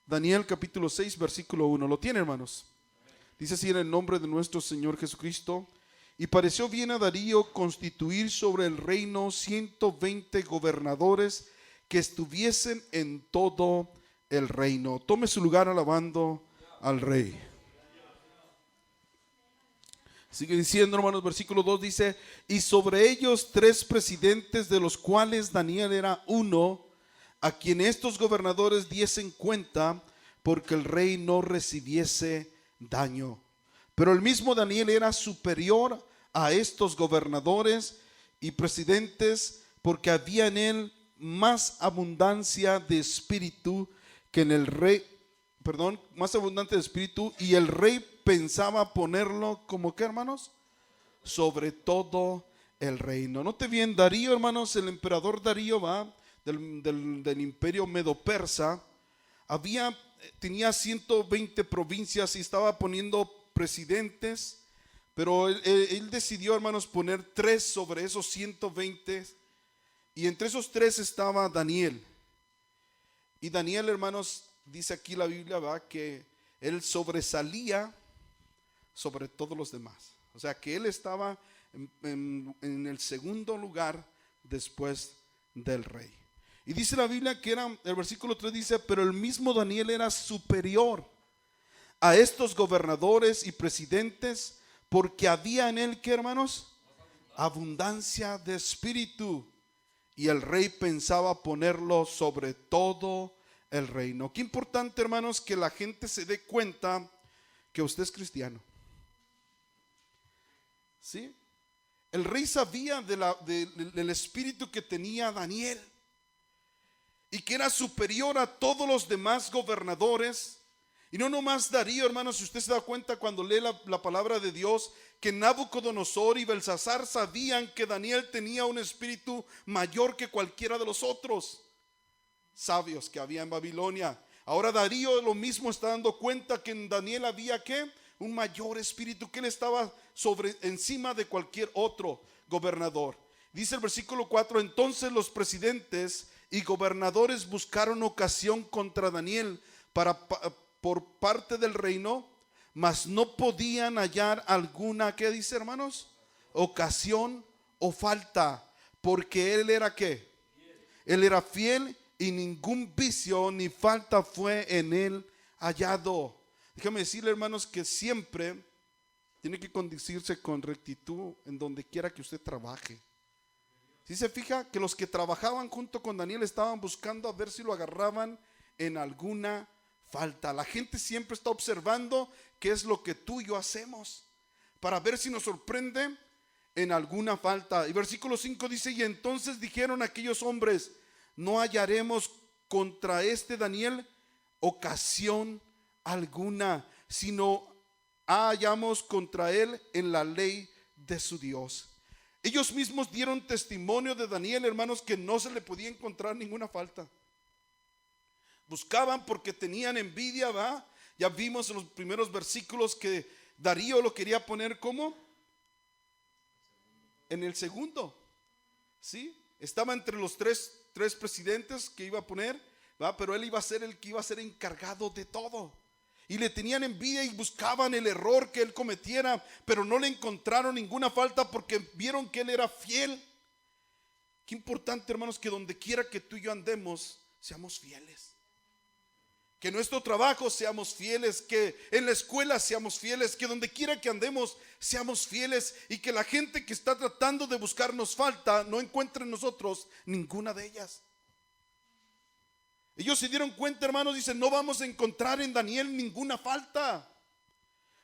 Daniel capítulo 6, versículo 1. ¿Lo tiene, hermanos? Dice así en el nombre de nuestro Señor Jesucristo. Y pareció bien a Darío constituir sobre el reino 120 gobernadores que estuviesen en todo el reino. Tome su lugar alabando al rey. Sigue diciendo, hermanos, versículo 2 dice: y sobre ellos 3 presidentes, de los cuales Daniel era uno, a quien estos gobernadores diesen cuenta, porque el rey no recibiese daño. Pero el mismo Daniel era superior a estos gobernadores y presidentes, porque había en él más abundancia de espíritu que en el rey, más abundante de espíritu, y el rey pensaba ponerlo como, ¿qué, hermanos? Sobre todo el reino. Note bien, Darío, hermanos, el emperador Darío del imperio medo-persa, tenía 120 provincias y estaba poniendo presidentes, pero él decidió, hermanos, poner 3 sobre esos 120, y entre esos 3 estaba Daniel. Y Daniel, hermanos, dice aquí la Biblia, que él sobresalía sobre todos los demás. O sea, que él estaba en el segundo lugar después del rey. Y dice la Biblia que el versículo 3 dice: pero el mismo Daniel era superior a estos gobernadores y presidentes, porque había en él, ¿qué, hermanos? Abundancia de espíritu, y el rey pensaba ponerlo sobre todo el reino. Qué importante, hermanos, que la gente se dé cuenta que usted es cristiano. ¿Sí? El rey sabía del espíritu que tenía Daniel, y que era superior a todos los demás gobernadores. Y no nomás Darío, hermanos, si usted se da cuenta cuando lee la palabra de Dios, que Nabucodonosor y Belsasar sabían que Daniel tenía un espíritu mayor que cualquiera de los otros sabios que había en Babilonia. Ahora Darío lo mismo está dando cuenta que en Daniel había, ¿qué? Un mayor espíritu, que él estaba encima de cualquier otro gobernador. Dice el versículo 4: entonces los presidentes y gobernadores buscaron ocasión contra Daniel por parte del reino, mas no podían hallar alguna, ¿qué dice, hermanos? Ocasión o falta, porque él era, ¿qué? Él era fiel, y ningún vicio ni falta fue en él hallado. Déjame decirle, hermanos, que siempre tiene que conducirse con rectitud en donde quiera que usted trabaje. Si se fija que los que trabajaban junto con Daniel estaban buscando a ver si lo agarraban en alguna falta. La gente siempre está observando qué es lo que tú y yo hacemos, para ver si nos sorprende en alguna falta. Y versículo 5 dice: y entonces dijeron aquellos hombres: no hallaremos contra este Daniel ocasión alguna, sino hallamos contra él en la ley de su Dios. Ellos mismos dieron testimonio de Daniel, hermanos, que no se le podía encontrar ninguna falta. Buscaban porque tenían envidia, ¿va? Ya vimos en los primeros versículos que Darío lo quería poner como en el segundo, ¿sí? Estaba entre los tres presidentes que iba a poner, ¿va? Pero él iba a ser el que iba a ser encargado de todo. Y le tenían envidia y buscaban el error que él cometiera, pero no le encontraron ninguna falta porque vieron que él era fiel. Qué importante, hermanos, que donde quiera que tú y yo andemos, seamos fieles. Que en nuestro trabajo seamos fieles, que en la escuela seamos fieles, que donde quiera que andemos seamos fieles, y que la gente que está tratando de buscarnos falta no encuentre en nosotros ninguna de ellas. Ellos se dieron cuenta, hermanos, dicen: no vamos a encontrar en Daniel ninguna falta,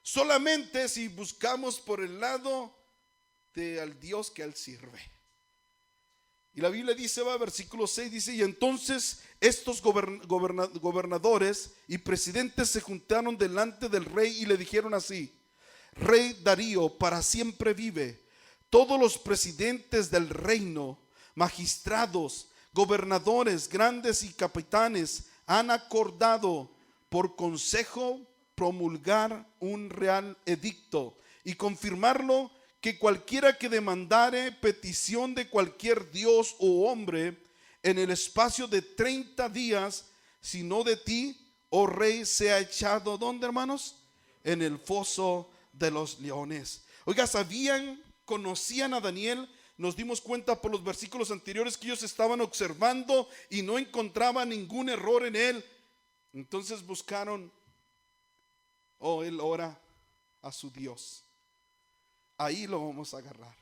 solamente si buscamos por el lado del Dios que él sirve. Y la Biblia dice, versículo 6 dice: y entonces estos gobernadores y presidentes se juntaron delante del rey y le dijeron así: Rey Darío, para siempre vive. Todos los presidentes del reino, magistrados, gobernadores, grandes y capitanes, han acordado por consejo promulgar un real edicto y confirmarlo, que cualquiera que demandare petición de cualquier dios o hombre en el espacio de 30 días, si no de ti oh rey, sea echado, ¿dónde, hermanos? En el foso de los leones. Oiga, conocían a Daniel. Nos dimos cuenta por los versículos anteriores que ellos estaban observando y no encontraban ningún error en él. Entonces buscaron, él ora a su Dios. Ahí lo vamos a agarrar.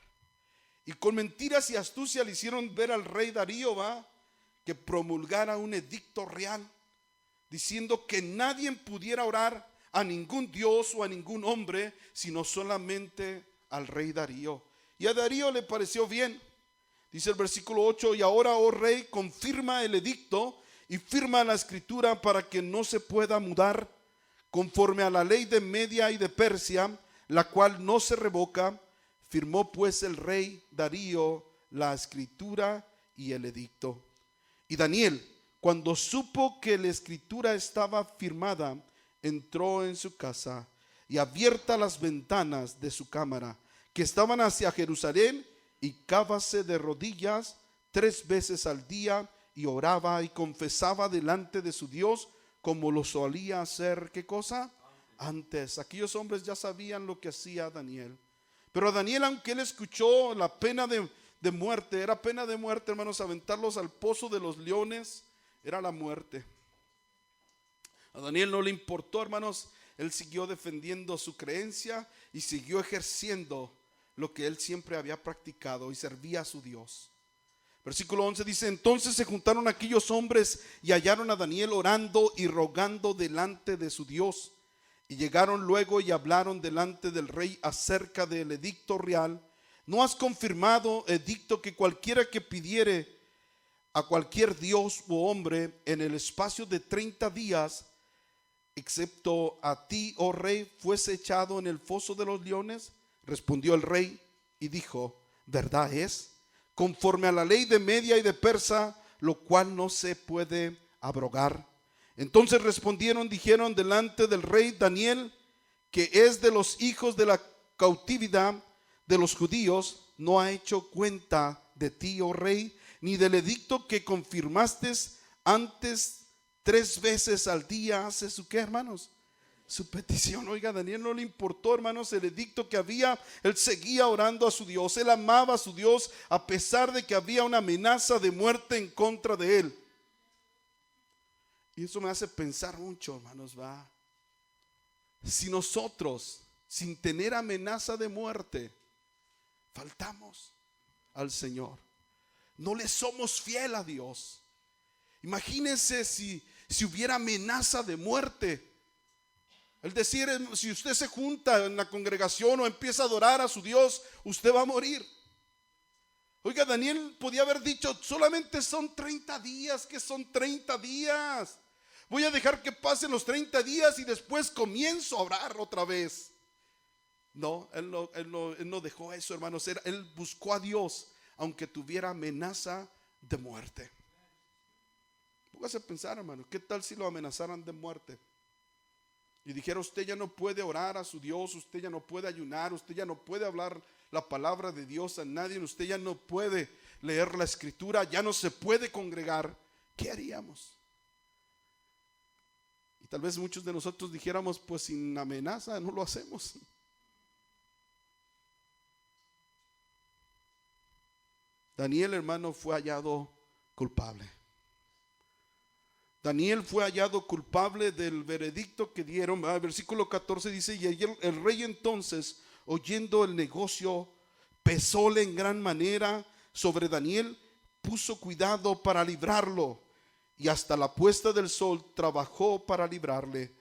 Y con mentiras y astucia le hicieron ver al rey Darío, que promulgara un edicto real, diciendo que nadie pudiera orar a ningún dios o a ningún hombre, sino solamente al rey Darío. Y a Darío le pareció bien. Dice el versículo 8: y ahora, oh rey, confirma el edicto y firma la escritura para que no se pueda mudar, conforme a la ley de Media y de Persia, la cual no se revoca. Firmó pues el rey Darío la escritura y el edicto. Y Daniel, cuando supo que la escritura estaba firmada, entró en su casa, y abiertas las ventanas de su cámara, que estaban hacia Jerusalén, hincábase de rodillas 3 veces al día, y oraba y confesaba delante de su Dios, como lo solía hacer, ¿qué cosa? Antes. Aquellos hombres ya sabían lo que hacía Daniel. Pero a Daniel, aunque él escuchó la pena de muerte, era pena de muerte, hermanos, aventarlos al pozo de los leones, era la muerte. A Daniel no le importó, hermanos. Él siguió defendiendo su creencia y siguió ejerciendo lo que él siempre había practicado, y servía a su Dios. Versículo 11 dice: entonces se juntaron aquellos hombres y hallaron a Daniel orando y rogando delante de su Dios. Y llegaron luego y hablaron delante del rey acerca del edicto real. ¿No has confirmado, edicto, que cualquiera que pidiere a cualquier dios u hombre en el espacio de 30 días, excepto a ti, oh rey, fuese echado en el foso de los leones? Respondió el rey y dijo: verdad es, conforme a la ley de Media y de Persa, lo cual no se puede abrogar. Entonces dijeron delante del rey Daniel, que es de los hijos de la cautividad de los judíos, no ha hecho cuenta de ti, oh rey, ni del edicto que confirmaste antes 3 veces al día. ¿Hace su qué, hermanos? Su petición. Oiga, a Daniel no le importó, hermanos, el edicto que había. Él seguía orando a su Dios. Él amaba a su Dios a pesar de que había una amenaza de muerte en contra de él. Y eso me hace pensar mucho, hermanos, si nosotros, sin tener amenaza de muerte, faltamos al Señor, no le somos fiel a Dios. Imagínense si hubiera amenaza de muerte. Es decir, si usted se junta en la congregación o empieza a adorar a su Dios, usted va a morir. Oiga, Daniel podía haber dicho: solamente son 30 días, que son 30 días. Voy a dejar que pasen los 30 días y después comienzo a orar otra vez. No, él no dejó eso, hermanos. Él buscó a Dios, aunque tuviera amenaza de muerte. Póngase a pensar, hermano, ¿qué tal si lo amenazaran de muerte? Y dijera: usted ya no puede orar a su Dios, usted ya no puede ayunar, usted ya no puede hablar la palabra de Dios a nadie, usted ya no puede leer la escritura, ya no se puede congregar. ¿Qué haríamos? Y tal vez muchos de nosotros dijéramos: pues sin amenaza no lo hacemos. Daniel, hermano, fue hallado culpable. Daniel fue hallado culpable del veredicto que dieron. Versículo 14 dice: y el rey entonces, oyendo el negocio, pesóle en gran manera sobre Daniel, puso cuidado para librarlo, y hasta la puesta del sol trabajó para librarle.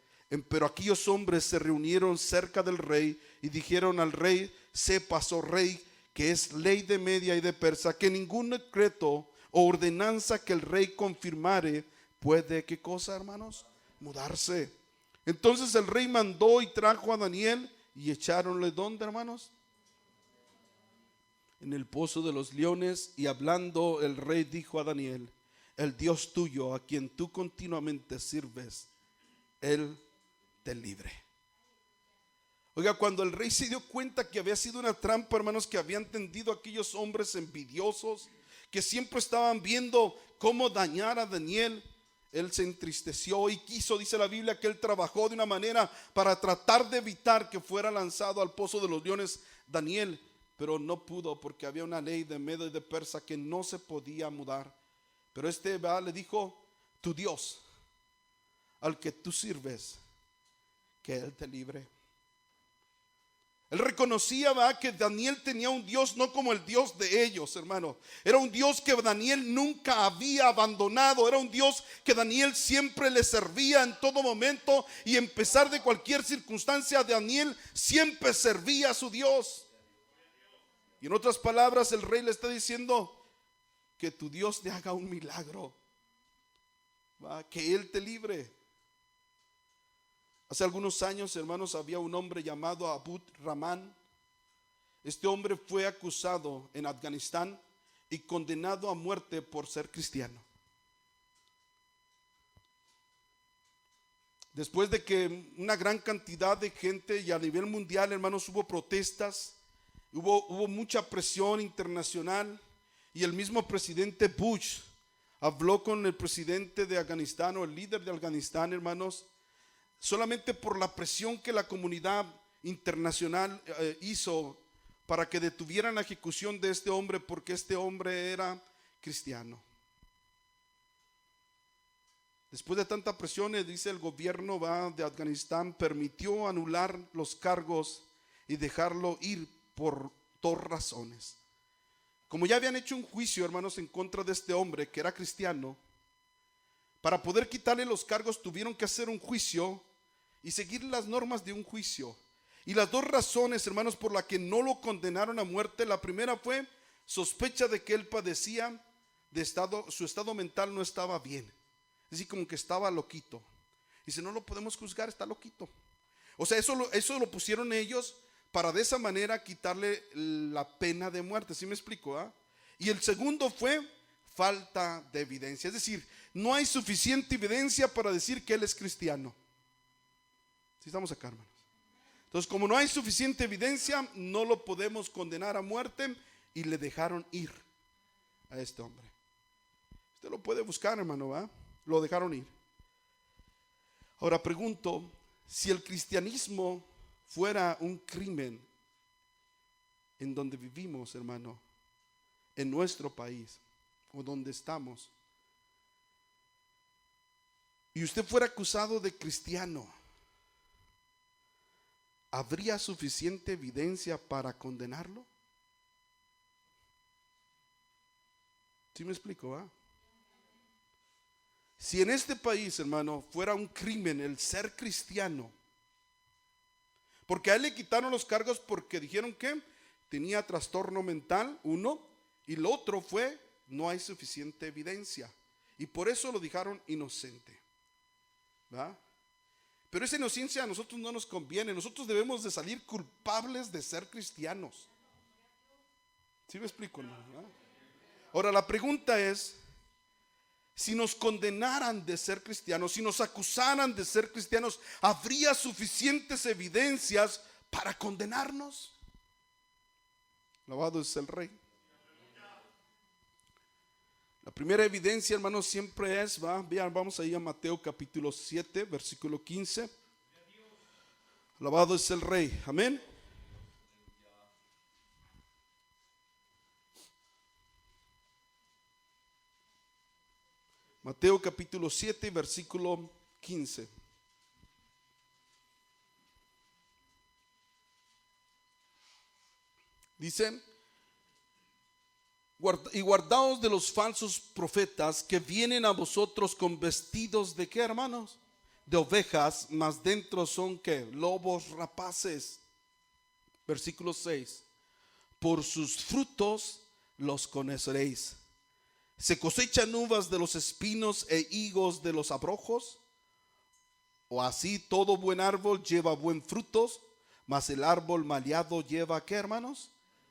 Pero aquellos hombres se reunieron cerca del rey y dijeron al rey: sepas, oh rey, que es ley de Media y de Persa, que ningún decreto o ordenanza que el rey confirmare puede, ¿qué cosa, hermanos? Mudarse. Entonces el rey mandó y trajo a Daniel y echáronle, ¿dónde, hermanos? En el pozo de los leones. Y hablando el rey dijo a Daniel: el Dios tuyo, a quien tú continuamente sirves, él te libre. Oiga, cuando el rey se dio cuenta que había sido una trampa, hermanos, que habían tendido aquellos hombres envidiosos, que siempre estaban viendo cómo dañar a Daniel, él se entristeció y quiso, dice la Biblia, que él trabajó de una manera para tratar de evitar que fuera lanzado al pozo de los leones Daniel, pero no pudo porque había una ley de Medo y de Persa que no se podía mudar. Pero le dijo: tu Dios, al que tú sirves, que él te libre. Él reconocía que Daniel tenía un Dios no como el Dios de ellos, hermano. Era un Dios que Daniel nunca había abandonado. Era un Dios que Daniel siempre le servía en todo momento. Y en pesar de cualquier circunstancia, Daniel siempre servía a su Dios. Y en otras palabras, el rey le está diciendo: que tu Dios te haga un milagro, que él te libre. Hace algunos años, hermanos, había un hombre llamado Abud Rahman. Este hombre fue acusado en Afganistán y condenado a muerte por ser cristiano. Después de que una gran cantidad de gente, y a nivel mundial, hermanos, hubo protestas, hubo mucha presión internacional, y el mismo presidente Bush habló con el presidente de Afganistán, o el líder de Afganistán, hermanos, solamente por la presión que la comunidad internacional hizo para que detuvieran la ejecución de este hombre, porque este hombre era cristiano. Después de tanta presión, dice, el gobierno de Afganistán permitió anular los cargos y dejarlo ir por dos razones. Como ya habían hecho un juicio, hermanos, en contra de este hombre que era cristiano, para poder quitarle los cargos tuvieron que hacer un juicio y seguir las normas de un juicio. Y las dos razones, hermanos, por las que no lo condenaron a muerte: la primera fue sospecha de que él padecía su estado mental no estaba bien. Es decir, como que estaba loquito. Dice: no lo podemos juzgar, está loquito. O sea, eso lo pusieron ellos para de esa manera quitarle la pena de muerte. ¿Sí me explico? Y el segundo fue falta de evidencia. Es decir, no hay suficiente evidencia para decir que él es cristiano. ¿Sí estamos acá, hermanos? Entonces, como no hay suficiente evidencia, no lo podemos condenar a muerte, y le dejaron ir a este hombre. Usted lo puede buscar, hermano, lo dejaron ir. Ahora pregunto, si el cristianismo fuera un crimen en donde vivimos, hermano, en nuestro país o donde estamos, y usted fuera acusado de cristiano, ¿habría suficiente evidencia para condenarlo? ¿Sí me explico? Si en este país, hermano, fuera un crimen el ser cristiano, porque a él le quitaron los cargos porque dijeron que tenía trastorno mental, uno, y lo otro fue no hay suficiente evidencia, y por eso lo dejaron inocente. Pero esa inocencia a nosotros no nos conviene. Nosotros debemos de salir culpables de ser cristianos. ¿Sí me explico, hermano? Ahora la pregunta es: si nos condenaran de ser cristianos, si nos acusaran de ser cristianos, ¿habría suficientes evidencias para condenarnos? Alabado es el Rey. La primera evidencia, hermanos, siempre es, vean, vamos ahí a Mateo capítulo 7, versículo 15. Alabado es el Rey, amén. Mateo capítulo 7, versículo 15. Dice: y guardaos de los falsos profetas que vienen a vosotros con vestidos de ¿qué, hermanos? De ovejas, mas dentro son ¿qué? Lobos rapaces. Versículo 6. Por sus frutos los conoceréis. ¿Se cosechan uvas de los espinos e higos de los abrojos? O así todo buen árbol lleva buen frutos, mas el árbol maleado lleva ¿qué, hermanos?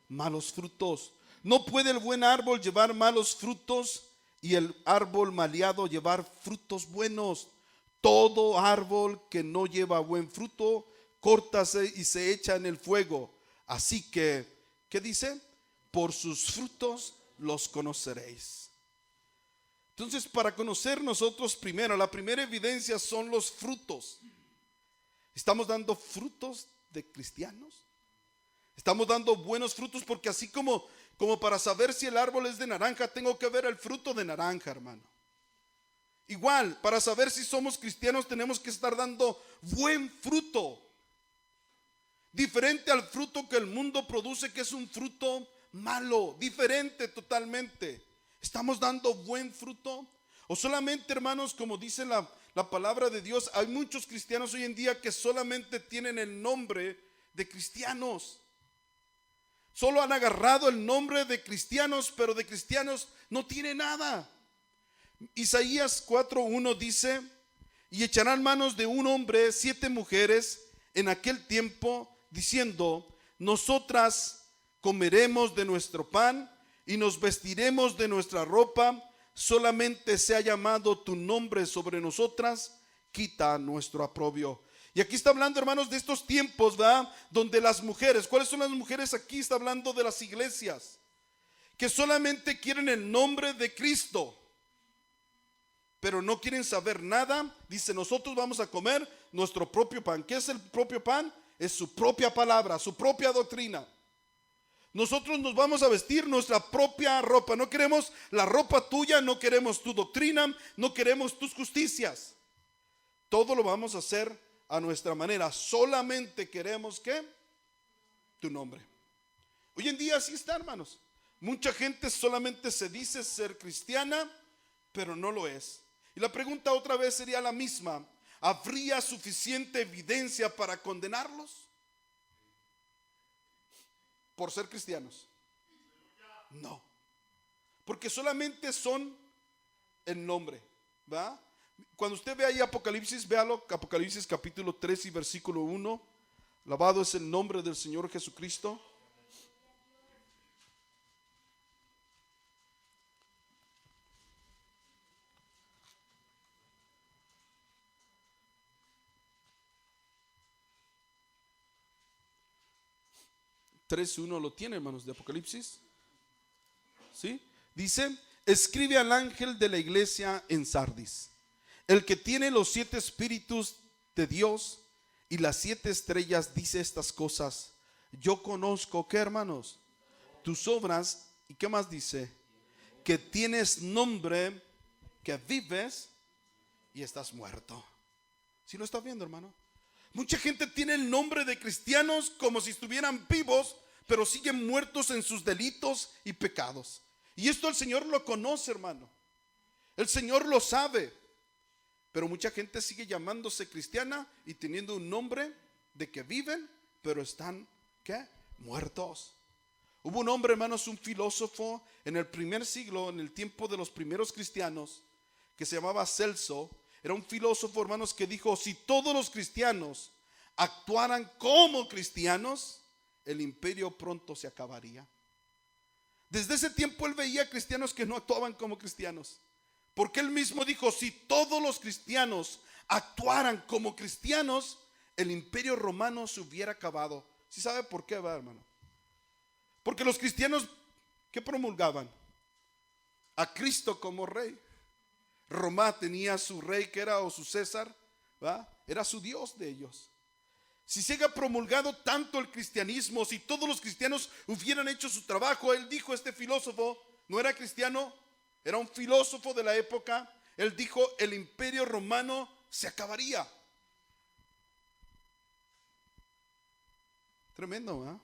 Malos frutos. No puede el buen árbol llevar malos frutos y el árbol maleado llevar frutos buenos. Todo árbol que no lleva buen fruto, córtase y se echa en el fuego. Así que, ¿qué dice? Por sus frutos los conoceréis. Entonces, para conocer nosotros primero, la primera evidencia son los frutos. ¿Estamos dando frutos de cristianos? Estamos dando buenos frutos, porque así como para saber si el árbol es de naranja, tengo que ver el fruto de naranja, hermano. Igual, para saber si somos cristianos, tenemos que estar dando buen fruto. Diferente al fruto que el mundo produce, que es un fruto malo, diferente totalmente. ¿Estamos dando buen fruto? O solamente, hermanos, como dice la palabra de Dios, hay muchos cristianos hoy en día que solamente tienen el nombre de cristianos. Solo han agarrado el nombre de cristianos, pero de cristianos no tiene nada. Isaías 4:1 dice: y echarán manos de un hombre 7 mujeres en aquel tiempo, diciendo: nosotras comeremos de nuestro pan y nos vestiremos de nuestra ropa, solamente sea llamado tu nombre sobre nosotras, quita nuestro oprobio. Y aquí está hablando, hermanos, de estos tiempos, ¿verdad? Donde las mujeres, ¿cuáles son las mujeres? Aquí está hablando de las iglesias, que solamente quieren el nombre de Cristo, pero no quieren saber nada. Dice: nosotros vamos a comer nuestro propio pan. ¿Qué es el propio pan? Es su propia palabra, su propia doctrina. Nosotros nos vamos a vestir nuestra propia ropa. No queremos la ropa tuya, no queremos tu doctrina, no queremos tus justicias. Todo lo vamos a hacer a nuestra manera. Solamente queremos ¿qué? Tu nombre. Hoy en día así está, hermanos. Mucha gente solamente se dice ser cristiana, pero no lo es. Y la pregunta otra vez sería la misma: ¿habría suficiente evidencia para condenarlos por ser cristianos? No, porque solamente son el nombre, ¿va? Cuando usted ve ahí Apocalipsis, véalo, Apocalipsis capítulo 3 y versículo 1. Alabado es el nombre del Señor Jesucristo. Tres uno lo tiene, hermanos, de Apocalipsis. ¿Sí? Dice: escribe al ángel de la iglesia en Sardis, el que tiene los 7 espíritus de Dios y las 7 estrellas, dice estas cosas: yo conozco, ¿qué, hermanos? Tus obras. ¿Y qué más dice? Que tienes nombre, que vives y estás muerto. ¿Sí lo está viendo, hermano? Mucha gente tiene el nombre de cristianos como si estuvieran vivos, pero siguen muertos en sus delitos y pecados. Y esto el Señor lo conoce, hermano. El Señor lo sabe. Pero mucha gente sigue llamándose cristiana y teniendo un nombre de que viven, pero están ¿qué? Muertos. Hubo un hombre, hermanos, un filósofo en el primer siglo, en el tiempo de los primeros cristianos, que se llamaba Celso. Era un filósofo, hermanos, que dijo: si todos los cristianos actuaran como cristianos, el imperio pronto se acabaría. Desde ese tiempo él veía cristianos que no actuaban como cristianos, porque él mismo dijo: si todos los cristianos actuaran como cristianos, el imperio romano se hubiera acabado. ¿Sí sabe por qué, va, hermano? Porque los cristianos, ¿qué promulgaban? A Cristo como rey. Roma tenía su rey, que era, o su César, ¿va? Era su Dios de ellos. Si se haya promulgado tanto el cristianismo, si todos los cristianos hubieran hecho su trabajo, él dijo, este filósofo, no era cristiano, era un filósofo de la época, él dijo: el imperio romano se acabaría. Tremendo, ¿verdad?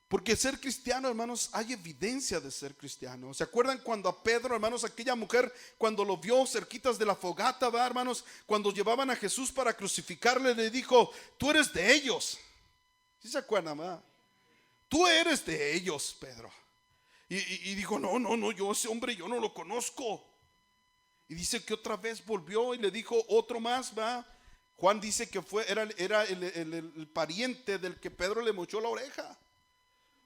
Porque ser cristiano, hermanos, hay evidencia de ser cristiano. ¿Se acuerdan cuando a Pedro, hermanos, aquella mujer, cuando lo vio cerquitas de la fogata, ¿va, hermanos? Cuando llevaban a Jesús para crucificarle, le dijo: tú eres de ellos. ¿Sí se acuerdan, va? Tú eres de ellos, Pedro. Y dijo: no, yo ese hombre yo no lo conozco. Y dice que otra vez volvió y le dijo otro más, va. Juan dice que era el pariente del que Pedro le mochó la oreja.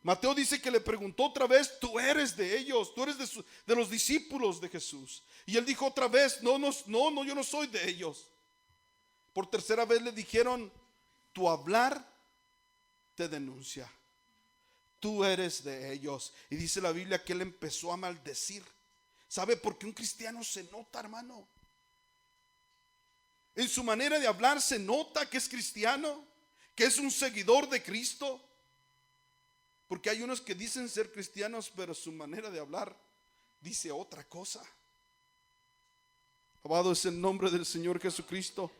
Mateo dice que le preguntó otra vez: tú eres de ellos, tú eres de los discípulos de Jesús. Y él dijo otra vez: no, yo no soy de ellos. Por tercera vez le dijeron: tu hablar te denuncia, tú eres de ellos. Y dice la Biblia que él empezó a maldecir. ¿Sabe por qué un cristiano se nota, hermano? En su manera de hablar se nota que es cristiano, que es un seguidor de Cristo. Porque hay unos que dicen ser cristianos, pero su manera de hablar dice otra cosa. Alabado es el nombre del Señor Jesucristo.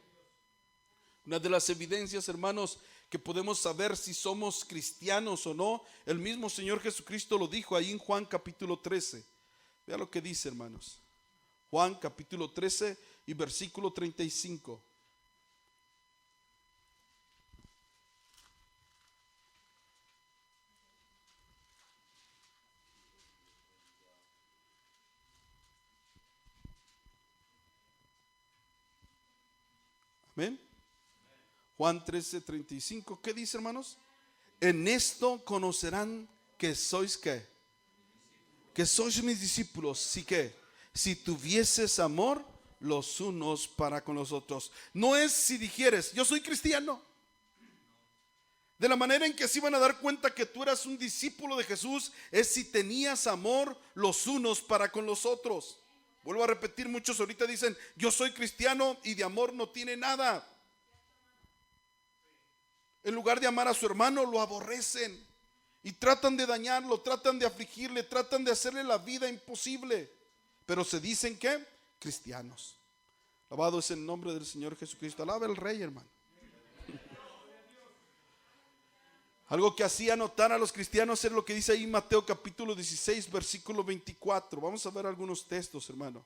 Una de las evidencias, hermanos, que podemos saber si somos cristianos o no, el mismo Señor Jesucristo lo dijo ahí en Juan capítulo 13. Vea lo que dice, hermanos. Juan capítulo 13 y versículo 35. Amén. Juan 13, 35. ¿Qué dice, hermanos? En esto conocerán que sois ¿qué? Que sois mis discípulos. ¿Sí que? Si tuvieses amor los unos para con los otros. No es si dijeres, yo soy cristiano. De la manera en que se iban a dar cuenta que tú eras un discípulo de Jesús, es si tenías amor los unos para con los otros. Vuelvo a repetir, muchos ahorita dicen, yo soy cristiano y de amor no tiene nada. En lugar de amar a su hermano, lo aborrecen y tratan de dañarlo, tratan de afligirle, tratan de hacerle la vida imposible. Pero se dicen que cristianos. Alabado es el nombre del Señor Jesucristo. Alaba el Rey, hermano. Algo que hacía notar a los cristianos es lo que dice ahí Mateo capítulo 16, versículo 24. Vamos a ver algunos textos, hermano.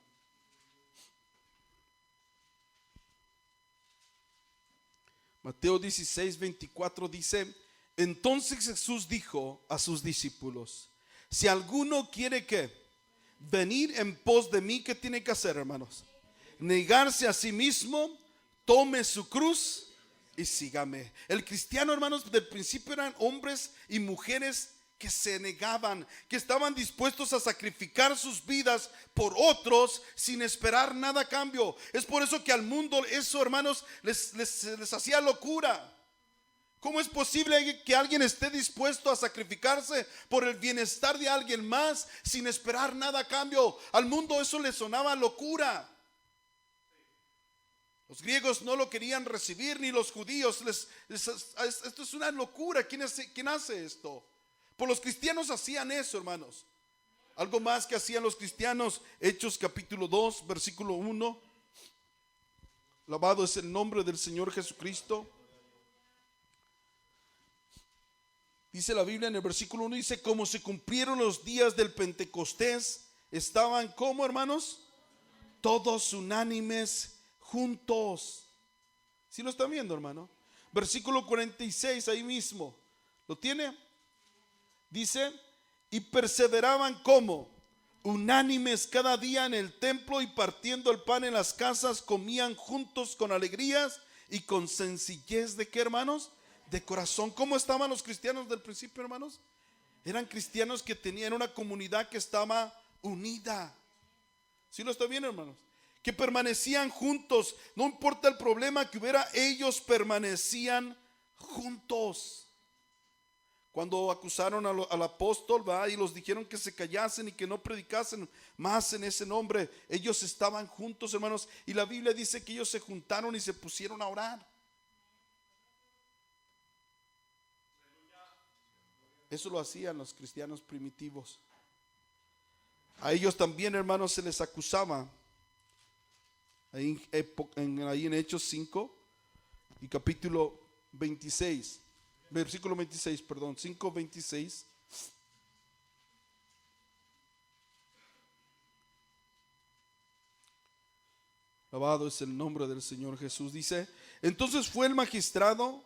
Mateo 16, 24 dice: entonces Jesús dijo a sus discípulos: si alguno quiere que venir en pos de mí, ¿qué tiene que hacer, hermanos? Negarse a sí mismo, tome su cruz y sígame. El cristiano, hermanos, del principio eran hombres y mujeres que se negaban, que estaban dispuestos a sacrificar sus vidas por otros sin esperar nada a cambio. Es por eso que al mundo eso, hermanos, les hacía locura. ¿Cómo es posible que alguien esté dispuesto a sacrificarse por el bienestar de alguien más sin esperar nada a cambio? Al mundo eso le sonaba locura. Los griegos no lo querían recibir, ni los judíos. Esto es una locura. ¿Quién hace esto? Pues los cristianos hacían eso, hermanos. Algo más que hacían los cristianos. Hechos capítulo 2, versículo 1. Alabado es el nombre del Señor Jesucristo. Dice la Biblia en el versículo 1, dice: como se cumplieron los días del Pentecostés, estaban, ¿cómo, hermanos? Todos unánimes juntos. ¿Sí lo están viendo, hermano? Versículo 46, ahí mismo. ¿Lo tiene? Dice: y perseveraban como unánimes cada día en el templo, y partiendo el pan en las casas, comían juntos con alegrías y con sencillez de ¿qué, hermanos? De corazón. ¿Cómo estaban los cristianos del principio, hermanos? Eran cristianos que tenían una comunidad que estaba unida. ¿Sí lo está viendo, hermanos? Que permanecían juntos. No importa el problema que hubiera, ellos permanecían juntos. Cuando acusaron al apóstol, y los dijeron que se callasen y que no predicasen más en ese nombre, ellos estaban juntos, hermanos. Y la Biblia dice que ellos se juntaron y se pusieron a orar. Eso lo hacían los cristianos primitivos. A ellos también, hermanos, se les acusaba. Ahí en Hechos 5 y capítulo 26, versículo 26, perdón, 5, 26. Alabado es el nombre del Señor Jesús. Dice: entonces fue el magistrado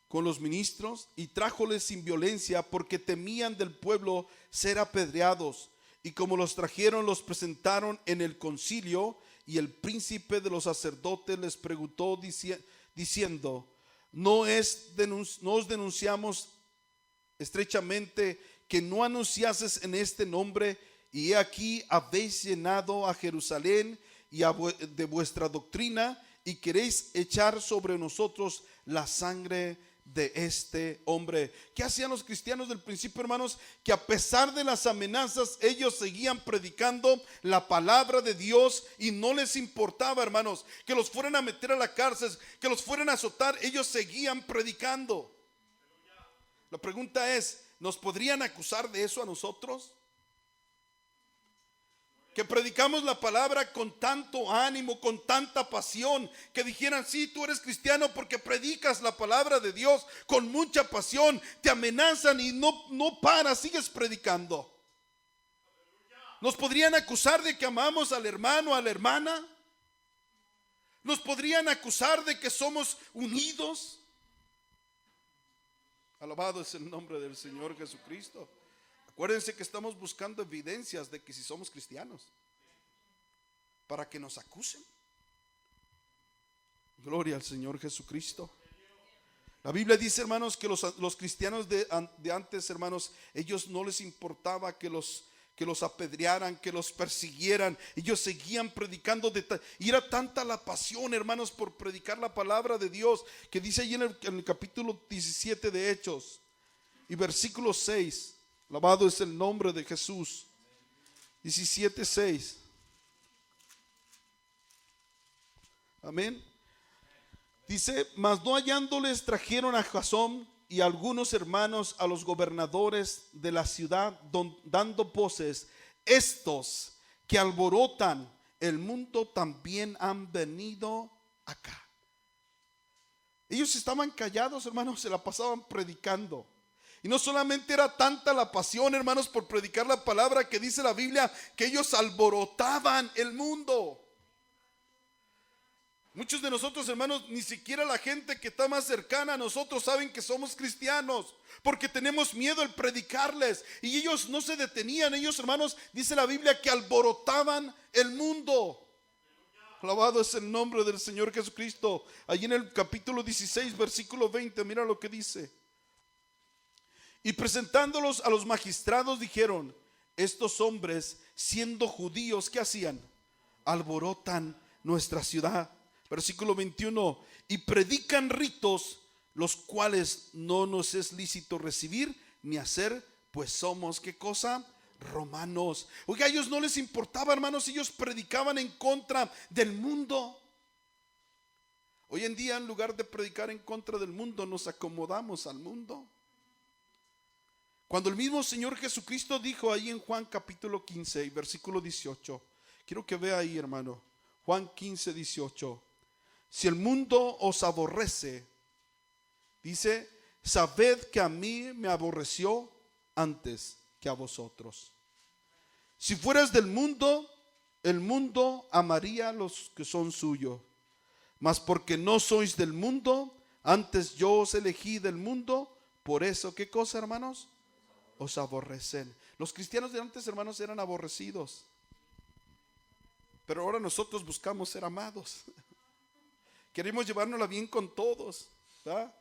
con los ministros y trájoles sin violencia, porque temían del pueblo ser apedreados. Y como los trajeron, los presentaron en el concilio. Y el príncipe de los sacerdotes les preguntó diciendo: ¿no os denunciamos estrechamente que no anunciases en este nombre? Y he aquí habéis llenado a Jerusalén y de vuestra doctrina, y queréis echar sobre nosotros la sangre de este hombre. ¿Qué hacían los cristianos del principio, hermanos? Que a pesar de las amenazas, ellos seguían predicando la palabra de Dios y no les importaba, hermanos, que los fueran a meter a la cárcel, que los fueran a azotar. Ellos seguían predicando. La pregunta es, ¿nos podrían acusar de eso a nosotros? Que predicamos la palabra con tanto ánimo, con tanta pasión, que dijeran, sí, tú eres cristiano porque predicas la palabra de Dios con mucha pasión. Te amenazan y no paras, sigues predicando. ¿Nos podrían acusar de que amamos al hermano, a la hermana? ¿Nos podrían acusar de que somos unidos? Alabado es el nombre del Señor Jesucristo. Acuérdense que estamos buscando evidencias de que si somos cristianos, para que nos acusen. Gloria al Señor Jesucristo. La Biblia dice, hermanos, que los cristianos de antes, hermanos, ellos no les importaba que los apedrearan, que los persiguieran. Ellos seguían predicando y era tanta la pasión, hermanos, por predicar la palabra de Dios, que dice ahí en el capítulo 17 de Hechos y versículo 6. Alabado es el nombre de Jesús. 17:6. Amén. Dice, mas no hallándoles trajeron a Jasón y algunos hermanos a los gobernadores de la ciudad, dando voces: estos que alborotan el mundo también han venido acá. Ellos estaban callados, hermanos, se la pasaban predicando. Y no solamente era tanta la pasión, hermanos, por predicar la palabra, que dice la Biblia que ellos alborotaban el mundo. Muchos de nosotros, hermanos, ni siquiera la gente que está más cercana a nosotros saben que somos cristianos, porque tenemos miedo al predicarles. Y ellos no se detenían, ellos, hermanos, dice la Biblia que alborotaban el mundo. Alabado es el nombre del Señor Jesucristo. Allí en el capítulo 16, versículo 20, mira lo que dice. Y presentándolos a los magistrados dijeron: estos hombres, siendo judíos, ¿qué hacían? Alborotan nuestra ciudad. Versículo 21. Y predican ritos, los cuales no nos es lícito recibir ni hacer, pues somos, ¿qué cosa? Romanos. Oiga, a ellos no les importaba, hermanos, ellos predicaban en contra del mundo. Hoy en día, en lugar de predicar en contra del mundo, nos acomodamos al mundo. Cuando el mismo Señor Jesucristo dijo ahí en Juan capítulo 15 y versículo 18, quiero que vea ahí, hermano, Juan 15, 18. Si el mundo os aborrece, dice, sabed que a mí me aborreció antes que a vosotros. Si fueras del mundo, el mundo amaría a los que son suyos. Mas porque no sois del mundo, antes yo os elegí del mundo, por eso, ¿qué cosa, hermanos? Os aborrecen. Los cristianos de antes, hermanos, eran aborrecidos, pero ahora nosotros buscamos ser amados. Queremos llevárnosla bien con todos, ¿verdad?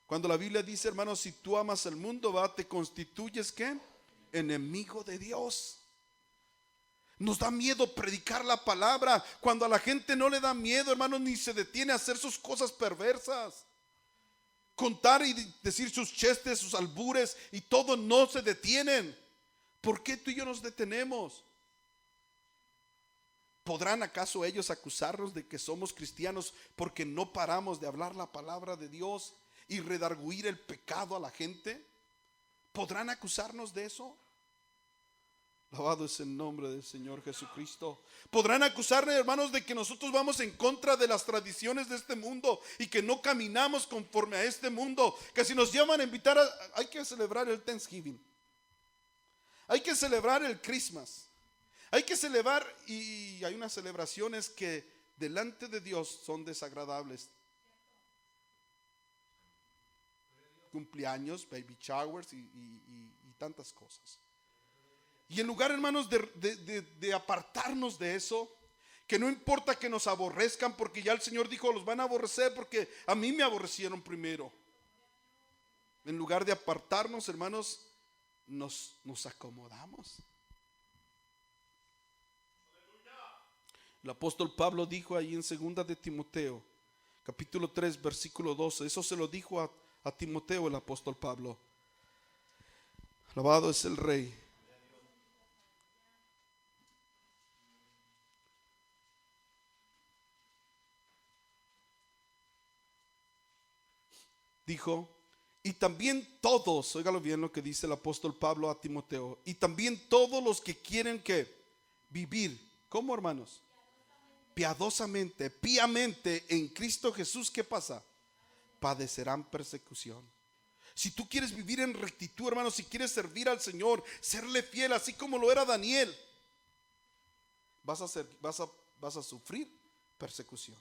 Cuando la Biblia dice, hermanos, si tú amas el mundo, ¿verdad?, te constituyes, ¿qué? Enemigo de Dios. Nos da miedo predicar la palabra. Cuando a la gente no le da miedo, hermanos, ni se detiene a hacer sus cosas perversas. Contar y decir sus chistes, sus albures y todo, no se detienen. ¿Por qué tú y yo nos detenemos? ¿Podrán acaso ellos acusarnos de que somos cristianos porque no paramos de hablar la palabra de Dios y redarguir el pecado a la gente? ¿Podrán acusarnos de eso? Alabado es el nombre del Señor Jesucristo. ¿Podrán acusarnos, hermanos, de que nosotros vamos en contra de las tradiciones de este mundo y que no caminamos conforme a este mundo? Que si nos llaman a invitar hay que celebrar el Thanksgiving, hay que celebrar el Christmas, hay que celebrar, y hay unas celebraciones que delante de Dios son desagradables. Cumpleaños, baby showers y tantas cosas. Y en lugar, hermanos, de apartarnos de eso, que no importa que nos aborrezcan, porque ya el Señor dijo, los van a aborrecer porque a mí me aborrecieron primero. En lugar de apartarnos, hermanos, nos acomodamos. El apóstol Pablo dijo ahí en 2 de Timoteo, capítulo 3, versículo 12. Eso se lo dijo a Timoteo el apóstol Pablo. Alabado es el Rey. Dijo, y también todos, óigalo bien lo que dice el apóstol Pablo a Timoteo, y también todos los que quieren que vivir, ¿cómo, hermanos? Piadosamente, piamente en Cristo Jesús, ¿qué pasa? Padecerán persecución. Si tú quieres vivir en rectitud, hermanos, si quieres servir al Señor, serle fiel, así como lo era Daniel, vas a sufrir persecución.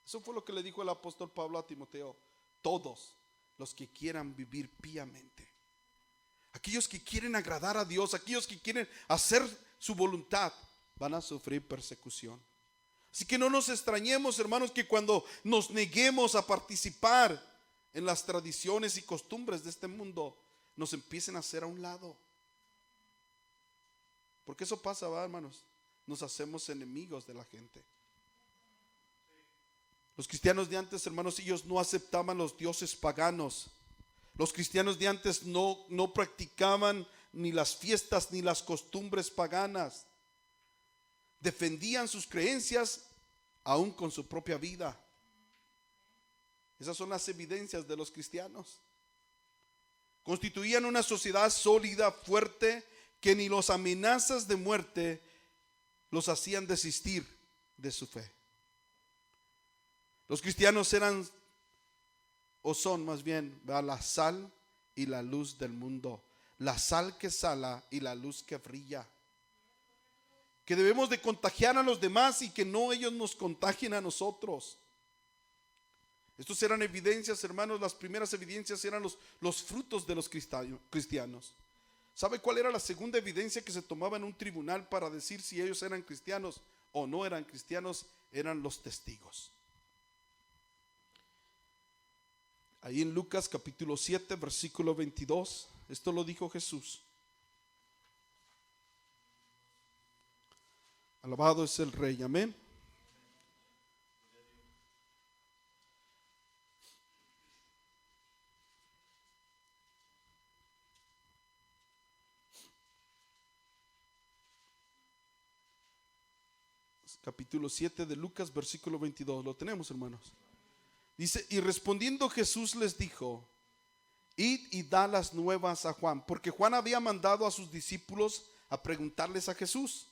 Eso fue lo que le dijo el apóstol Pablo a Timoteo. Todos los que quieran vivir piamente, aquellos que quieren agradar a Dios, aquellos que quieren hacer su voluntad, van a sufrir persecución. Así que no nos extrañemos, hermanos, que cuando nos neguemos a participar en las tradiciones y costumbres de este mundo, nos empiecen a hacer a un lado. Porque eso pasa, ¿va, hermanos? Nos hacemos enemigos de la gente. Los cristianos de antes, hermanos, ellos no aceptaban los dioses paganos. Los cristianos de antes no practicaban ni las fiestas ni las costumbres paganas. Defendían sus creencias aún con su propia vida. Esas son las evidencias de los cristianos. Constituían una sociedad sólida, fuerte, que ni las amenazas de muerte los hacían desistir de su fe. Los cristianos eran, o son más bien, la sal y la luz del mundo. La sal que sala y la luz que brilla. Que debemos de contagiar a los demás y que no ellos nos contagien a nosotros. Estos eran evidencias, hermanos. Las primeras evidencias eran los frutos de los cristianos. ¿Sabe cuál era la segunda evidencia que se tomaba en un tribunal para decir si ellos eran cristianos o no eran cristianos? Eran los testigos. Ahí en Lucas capítulo 7, versículo 22, esto lo dijo Jesús. Alabado es el Rey, amén. Capítulo 7 de Lucas, versículo 22, lo tenemos, hermanos. Dice, y respondiendo Jesús les dijo, id y da las nuevas a Juan, porque Juan había mandado a sus discípulos a preguntarles a Jesús,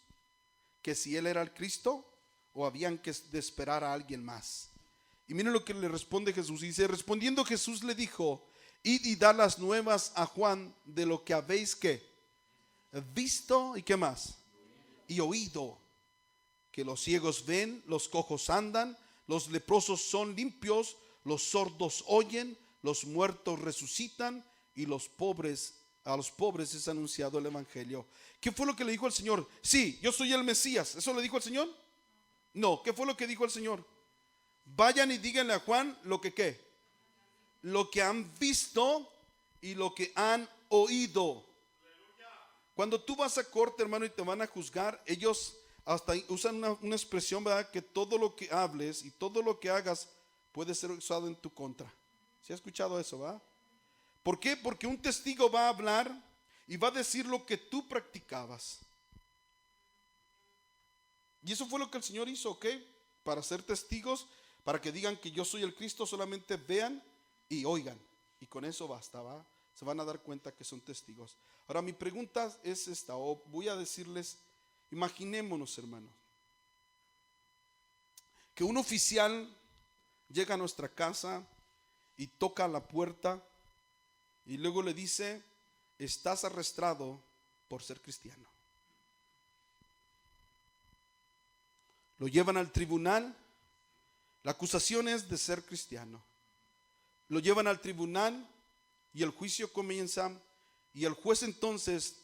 que si él era el Cristo o habían que de esperar a alguien más. Y miren lo que le responde Jesús. Dice, respondiendo Jesús le dijo, id y da las nuevas a Juan de lo que habéis que visto y qué más, y oído, que los ciegos ven, los cojos andan, los leprosos son limpios, los sordos oyen, los muertos resucitan y a los pobres es anunciado el evangelio. ¿Qué fue lo que le dijo el Señor? Sí, yo soy el Mesías. ¿Eso le dijo el Señor? No. ¿Qué fue lo que dijo el Señor? Vayan y díganle a Juan lo que ¿qué? Lo que han visto y lo que han oído. Cuando tú vas a corte, hermano, y te van a juzgar, ellos hasta usan una expresión, ¿verdad? Que todo lo que hables y todo lo que hagas puede ser usado en tu contra. ¿Sí ha escuchado eso, va? ¿Por qué? Porque un testigo va a hablar y va a decir lo que tú practicabas. Y eso fue lo que el Señor hizo, ¿ok? Para ser testigos, para que digan que yo soy el Cristo, solamente vean y oigan. Y con eso basta, ¿va? Se van a dar cuenta que son testigos. Ahora mi pregunta es esta, o voy a decirles, imaginémonos, hermanos, que un oficial llega a nuestra casa y toca la puerta y luego le dice, estás arrestado por ser cristiano. Lo llevan al tribunal, la acusación es de ser cristiano. Lo llevan al tribunal y el juicio comienza y el juez entonces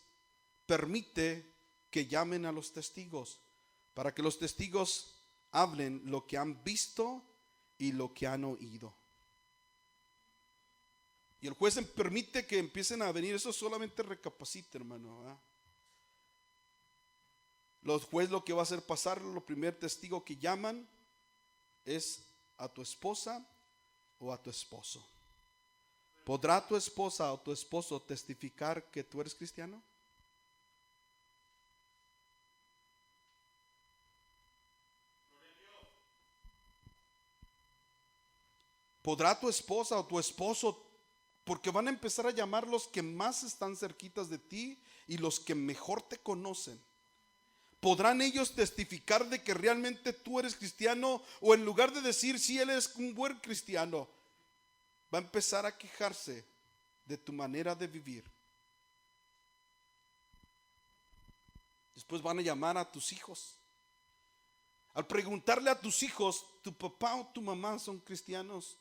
permite que llamen a los testigos para que los testigos hablen lo que han visto y lo que han oído. Y el juez permite que empiecen a venir. Eso solamente recapacita, hermano, ¿verdad? Los jueces lo que va a hacer pasar, lo primer testigo que llaman es a tu esposa o a tu esposo? ¿Podrá tu esposa o tu esposo testificar que tú eres cristiano? ¿Podrá tu esposa o tu esposo? Porque van a empezar a llamar los que más están cerquitas de ti y los que mejor te conocen. ¿Podrán ellos testificar de que realmente tú eres cristiano? O en lugar de decir si él es un buen cristiano, va a empezar a quejarse de tu manera de vivir. Después van a llamar a tus hijos. Al preguntarle a tus hijos, ¿tu papá o tu mamá son cristianos?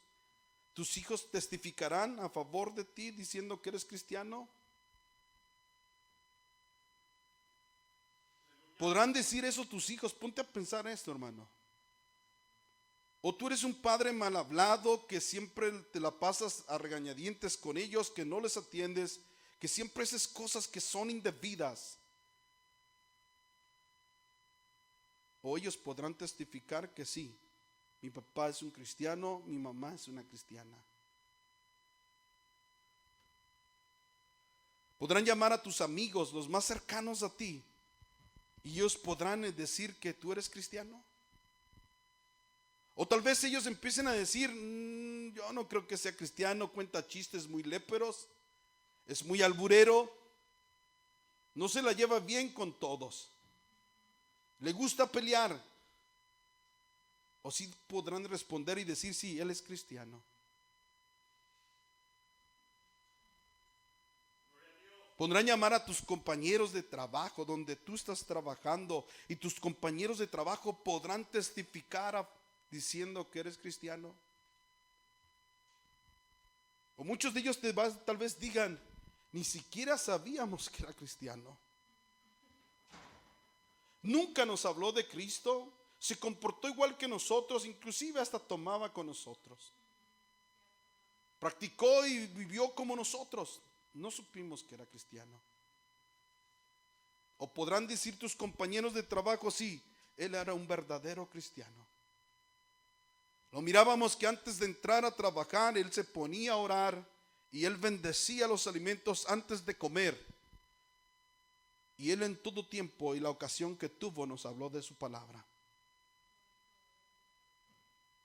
¿Tus hijos testificarán a favor de ti diciendo que eres cristiano? ¿Podrán decir eso tus hijos? Ponte a pensar esto, hermano. O tú eres un padre mal hablado que siempre te la pasas a regañadientes con ellos, que no les atiendes, que siempre haces cosas que son indebidas. O ellos podrán testificar que sí, mi papá es un cristiano, mi mamá es una cristiana. Podrán llamar a tus amigos, los más cercanos a ti, y ellos podrán decir que tú eres cristiano. O tal vez ellos empiecen a decir, yo no creo que sea cristiano, cuenta chistes muy léperos, es muy alburero, no se la lleva bien con todos, le gusta pelear. O sí podrán responder y decir, sí, él es cristiano. Podrán llamar a tus compañeros de trabajo donde tú estás trabajando, y tus compañeros de trabajo podrán testificar diciendo que eres cristiano. O muchos de ellos tal vez digan, ni siquiera sabíamos que era cristiano. Nunca nos habló de Cristo, se comportó igual que nosotros, inclusive hasta tomaba con nosotros. Practicó y vivió como nosotros. No supimos que era cristiano. O podrán decir tus compañeros de trabajo, sí, él era un verdadero cristiano. Lo mirábamos que antes de entrar a trabajar, él se ponía a orar y él bendecía los alimentos antes de comer. Y él en todo tiempo y la ocasión que tuvo nos habló de su palabra.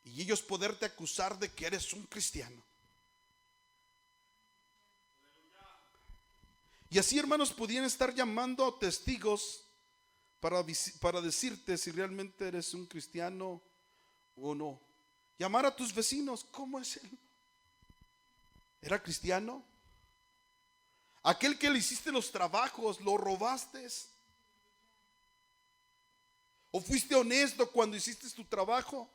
Y ellos poderte acusar de que eres un cristiano. Y así, hermanos, podían estar llamando a testigos para decirte si realmente eres un cristiano o no. Llamar a tus vecinos, ¿cómo es él? ¿Era cristiano? Aquel que le hiciste los trabajos, ¿lo robaste? ¿O fuiste honesto cuando hiciste tu trabajo?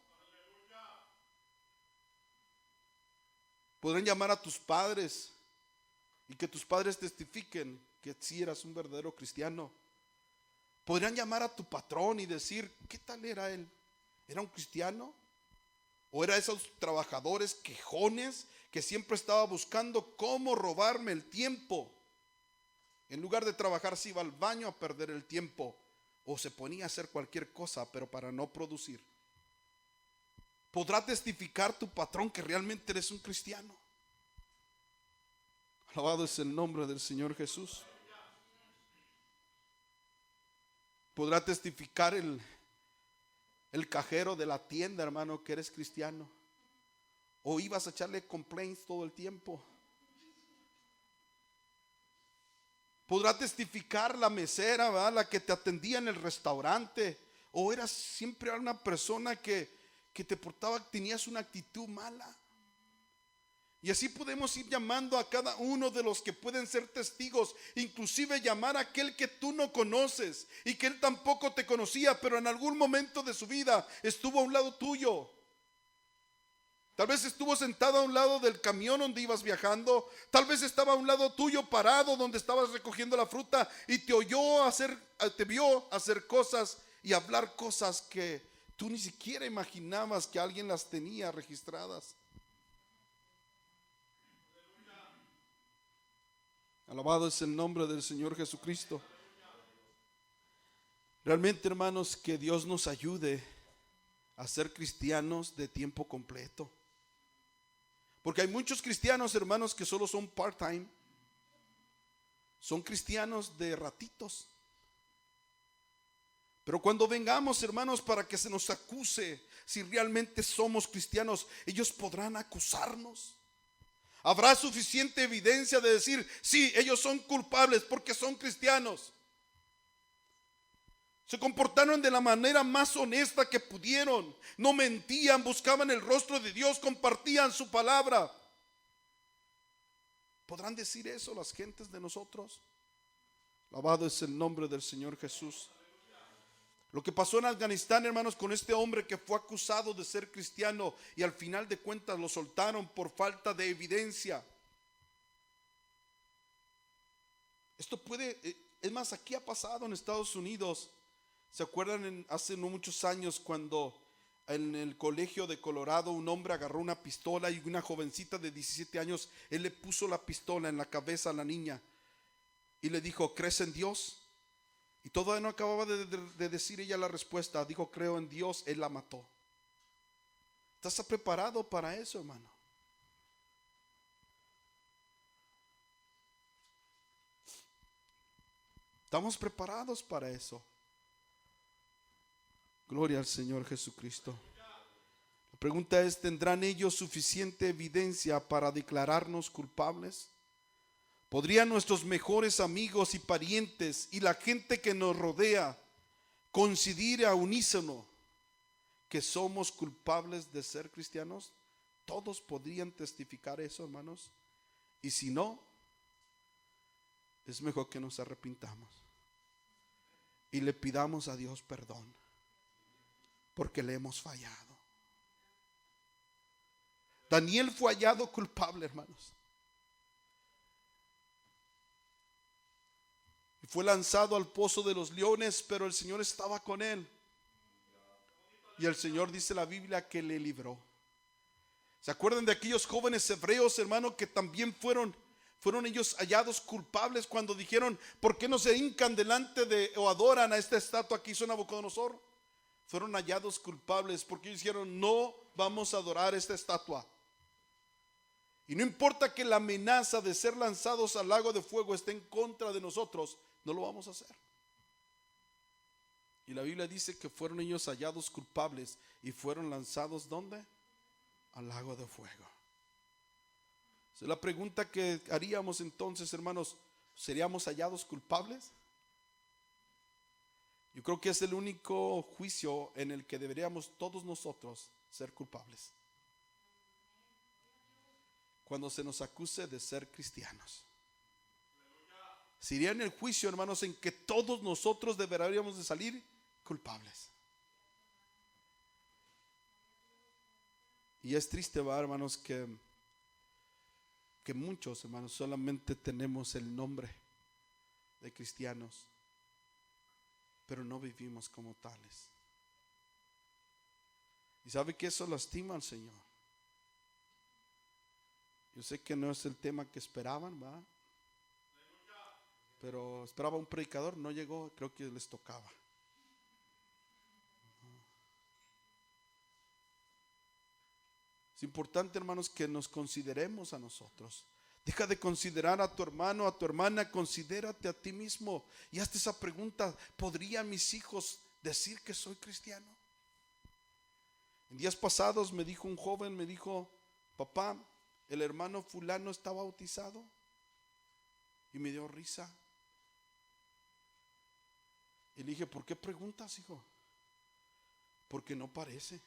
Podrán llamar a tus padres y que tus padres testifiquen que sí eras un verdadero cristiano. Podrían llamar a tu patrón y decir, ¿qué tal era él? ¿Era un cristiano? ¿O era esos trabajadores quejones que siempre estaba buscando cómo robarme el tiempo? En lugar de trabajar, se iba al baño a perder el tiempo, o se ponía a hacer cualquier cosa, pero para no producir. ¿Podrá testificar tu patrón que realmente eres un cristiano? Alabado es el nombre del Señor Jesús. ¿Podrá testificar el cajero de la tienda, hermano, que eres cristiano? ¿O ibas a echarle complaints todo el tiempo? ¿Podrá testificar la mesera, ¿verdad?, la que te atendía en el restaurante? ¿O eras siempre una persona que te portaba, tenías una actitud mala? Y así podemos ir llamando a cada uno de los que pueden ser testigos, inclusive llamar a aquel que tú no conoces y que él tampoco te conocía, pero en algún momento de su vida estuvo a un lado tuyo. Tal vez estuvo sentado a un lado del camión donde ibas viajando, tal vez estaba a un lado tuyo parado donde estabas recogiendo la fruta y te vio hacer cosas y hablar cosas que tú ni siquiera imaginabas que alguien las tenía registradas. Alabado es el nombre del Señor Jesucristo. Realmente, hermanos, que Dios nos ayude a ser cristianos de tiempo completo. Porque hay muchos cristianos, hermanos, que solo son part-time. Son cristianos de ratitos. Pero cuando vengamos, hermanos, para que se nos acuse si realmente somos cristianos, ellos podrán acusarnos. Habrá suficiente evidencia de decir, sí, ellos son culpables porque son cristianos. Se comportaron de la manera más honesta que pudieron. No mentían, buscaban el rostro de Dios, compartían su palabra. ¿Podrán decir eso las gentes de nosotros? Alabado es el nombre del Señor Jesús. Lo que pasó en Afganistán, hermanos, con este hombre que fue acusado de ser cristiano y al final de cuentas lo soltaron por falta de evidencia. Esto puede, es más, aquí ha pasado en Estados Unidos. ¿Se acuerdan hace no muchos años cuando en el colegio de Colorado un hombre agarró una pistola y una jovencita de 17 años, él le puso la pistola en la cabeza a la niña y le dijo, ¿crees en Dios? Y todavía no acababa de decir ella la respuesta. Dijo, creo en Dios, él la mató. ¿Estás preparado para eso, hermano? Estamos preparados para eso. Gloria al Señor Jesucristo. La pregunta es, ¿tendrán ellos suficiente evidencia para declararnos culpables? ¿Podrían nuestros mejores amigos y parientes y la gente que nos rodea coincidir a unísono que somos culpables de ser cristianos? Todos podrían testificar eso, hermanos. Y si no, es mejor que nos arrepintamos y le pidamos a Dios perdón, porque le hemos fallado. Daniel fue hallado culpable, hermanos. Y fue lanzado al pozo de los leones, pero el Señor estaba con él. Y el Señor, dice la Biblia, que le libró. ¿Se acuerdan de aquellos jóvenes hebreos, hermano, que también fueron ellos hallados culpables cuando dijeron, ¿por qué no se hincan delante de o adoran a esta estatua que hizo Nabucodonosor? Fueron hallados culpables porque ellos dijeron, no vamos a adorar esta estatua. Y no importa que la amenaza de ser lanzados al lago de fuego esté en contra de nosotros, no lo vamos a hacer. Y la Biblia dice que fueron ellos hallados culpables y fueron lanzados, ¿dónde? Al lago de fuego. Esa es la pregunta que haríamos entonces, hermanos. ¿Seríamos hallados culpables? Yo creo que es el único juicio en el que deberíamos todos nosotros ser culpables. Cuando se nos acuse de ser cristianos. Sería en el juicio, hermanos, en que todos nosotros deberíamos de salir culpables. Y es triste, ¿verdad, hermanos, que muchos, hermanos, solamente tenemos el nombre de cristianos, pero no vivimos como tales. Y sabe que eso lastima al Señor. Yo sé que no es el tema que esperaban, ¿va? Pero esperaba un predicador, no llegó, creo que les tocaba. Es importante, hermanos, que nos consideremos a nosotros. Deja de considerar a tu hermano, a tu hermana, considérate a ti mismo y hazte esa pregunta: ¿podrían mis hijos decir que soy cristiano? En días pasados me dijo un joven, me dijo: papá, el hermano fulano está bautizado. Y me dio risa. Y le dije: ¿por qué preguntas, hijo? Porque no parece.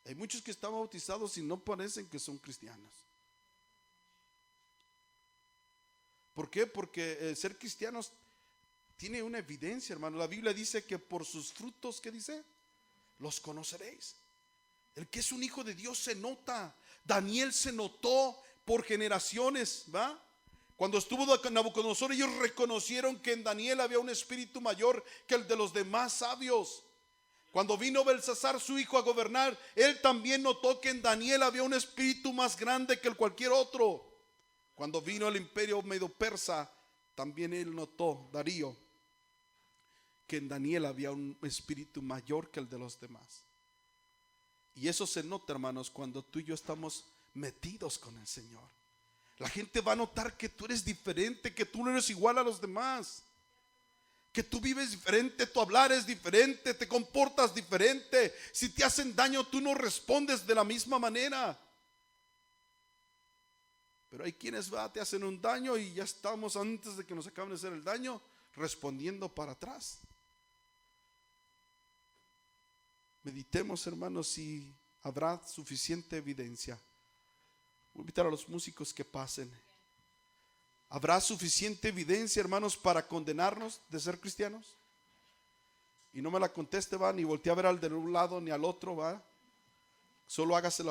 Hay muchos que están bautizados y no parecen que son cristianos. ¿Por qué? Porque ser cristianos tiene una evidencia, hermano. La Biblia dice que por sus frutos, ¿qué dice? Los conoceréis. El que es un hijo de Dios se nota. Daniel se notó por generaciones, ¿va? Cuando estuvo Nabucodonosor, ellos reconocieron que en Daniel había un espíritu mayor que el de los demás sabios. Cuando vino Belsasar, su hijo, a gobernar, él también notó que en Daniel había un espíritu más grande que el cualquier otro. Cuando vino el imperio medo-persa, también él notó, Darío, que en Daniel había un espíritu mayor que el de los demás. Y eso se nota, hermanos, cuando tú y yo estamos metidos con el Señor. La gente va a notar que tú eres diferente, que tú no eres igual a los demás, que tú vives diferente, tu hablar es diferente, te comportas diferente. Si te hacen daño, tú no respondes de la misma manera. Pero hay quienes te hacen un daño y ya estamos, antes de que nos acaben de hacer el daño, respondiendo para atrás. Meditemos, hermanos, si habrá suficiente evidencia. Voy a invitar a los músicos que pasen. ¿Habrá suficiente evidencia, hermanos, para condenarnos de ser cristianos? Y no me la conteste, va, ni voltee a ver al de un lado ni al otro, va. Solo hágase la